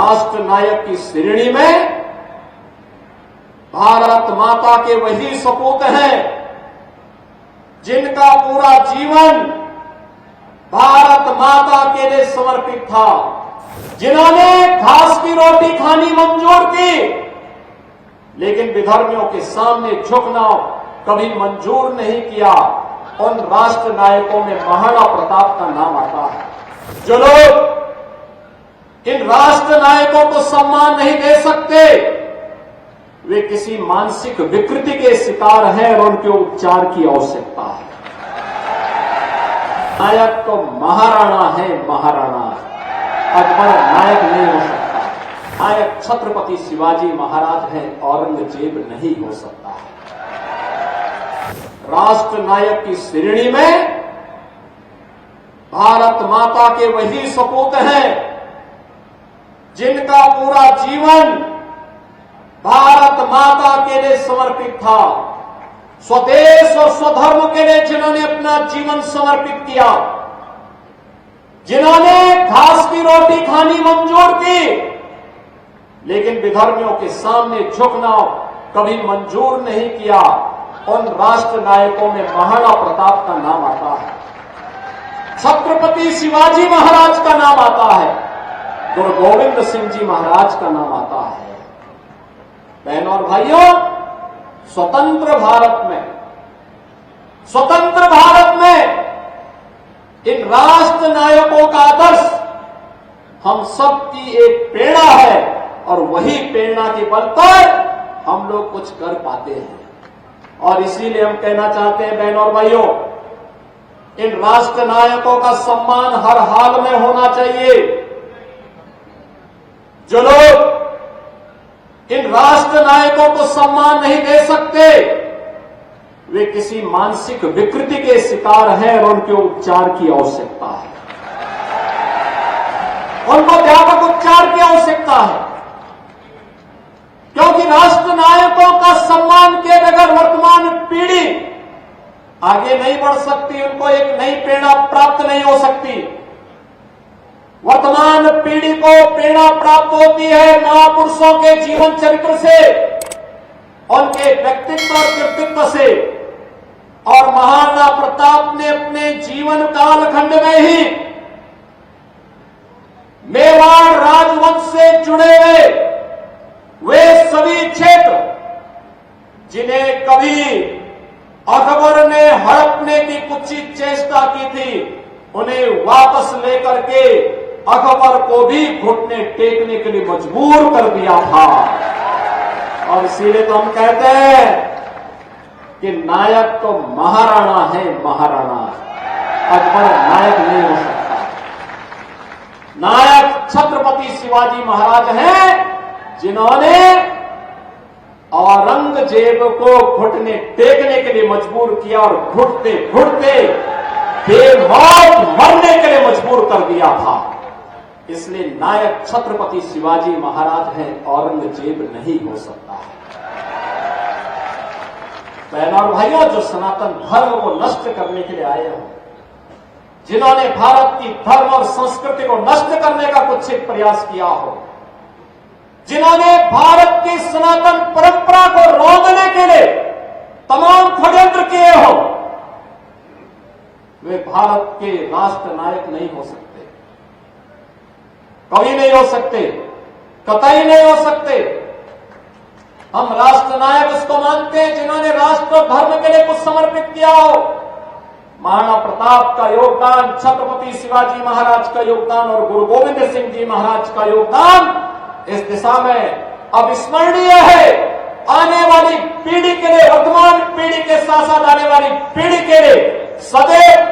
राष्ट्र नायक की श्रेणी में भारत माता के वही सपूत हैं जिनका पूरा जीवन भारत माता के लिए समर्पित था, जिन्होंने घास की रोटी खानी मंजूर की, लेकिन विधर्मियों के सामने झुकना कभी मंजूर नहीं किया। उन राष्ट्र नायकों में महाराणा प्रताप का नाम आता है। जो लोग इन राष्ट्र नायकों को सम्मान नहीं दे सकते, वे किसी मानसिक विकृति के शिकार हैं और उनके उपचार की आवश्यकता है। नायक तो महाराणा है, महाराणा। अकबर नायक नहीं हो सकता। नायक छत्रपति शिवाजी महाराज है, औरंगजेब नहीं हो सकता। राष्ट्र नायक की श्रेणी में भारत माता के वही सपूत हैं जिनका पूरा जीवन भारत माता के लिए समर्पित था, स्वदेश और स्वधर्म के लिए जिन्होंने अपना जीवन समर्पित किया, जिन्होंने घास की रोटी खानी मंजूर की, लेकिन विधर्मियों के सामने झुकना कभी मंजूर नहीं किया। उन राष्ट्र नायकों में महाराणा प्रताप का नाम आता है, छत्रपति शिवाजी महाराज का नाम आता है, गुरु गोविंद सिंह जी महाराज का नाम आता है। बहनों और भाइयों, स्वतंत्र भारत में इन राष्ट्र नायकों का आदर्श हम सबकी एक प्रेरणा है और वही प्रेरणा के बल पर हम लोग कुछ कर पाते हैं। और इसीलिए हम कहना चाहते हैं बहनों और भाइयों, इन राष्ट्र नायकों का सम्मान हर हाल में होना चाहिए। जो लोग इन राष्ट्र नायकों को सम्मान नहीं दे सकते, वे किसी मानसिक विकृति के शिकार हैं और उनके उपचार की आवश्यकता है। उनको व्यापक उपचार की आवश्यकता है, क्योंकि राष्ट्र नायकों का सम्मान किए बगैर वर्तमान पीढ़ी आगे नहीं बढ़ सकती, उनको एक नई प्रेरणा प्राप्त नहीं हो सकती। वर्तमान पीढ़ी को प्रेरणा प्राप्त होती है महापुरुषों के जीवन चरित्र से, उनके व्यक्तित्व और कृतित्व से। और महाराणा प्रताप ने अपने जीवन कालखंड में ही मेवाड़ राजवंश से जुड़े हुए वे सभी क्षेत्र जिन्हें कभी अकबर ने हड़पने की कुत्सित चेष्टा की थी, उन्हें वापस लेकर के अकबर को भी घुटने टेकने के लिए मजबूर कर दिया था। और इसीलिए तो हम कहते हैं कि नायक तो महाराणा है, महाराणा। अकबर नायक नहीं हो सकता। नायक छत्रपति शिवाजी महाराज हैं, जिन्होंने औरंगजेब को घुटने टेकने के लिए मजबूर किया और घुटते घुटते बेमौत मरने के लिए मजबूर कर दिया था। इसलिए नायक छत्रपति शिवाजी महाराज हैं, औरंगजेब नहीं हो सकता। बहनों और भाइयों, जो सनातन धर्म को नष्ट करने के लिए आए हो, जिन्होंने भारत की धर्म और संस्कृति को नष्ट करने का कुछ एक प्रयास किया हो, जिन्होंने भारत की सनातन परंपरा को रोकने के लिए तमाम षड्यंत्र किए हो, वे भारत के राष्ट्र नायक नहीं हो सकते, कभी नहीं हो सकते, कतई नहीं हो सकते। हम राष्ट्र नायक उसको मानते हैं जिन्होंने राष्ट्र और धर्म के लिए कुछ समर्पित किया हो। महाराणा प्रताप का योगदान, छत्रपति शिवाजी महाराज का योगदान और गुरु गोविंद सिंह जी महाराज का योगदान इस दिशा में अविस्मरणीय है। आने वाली पीढ़ी के लिए, वर्तमान पीढ़ी के साथ साथ आने वाली पीढ़ी के लिए सदैव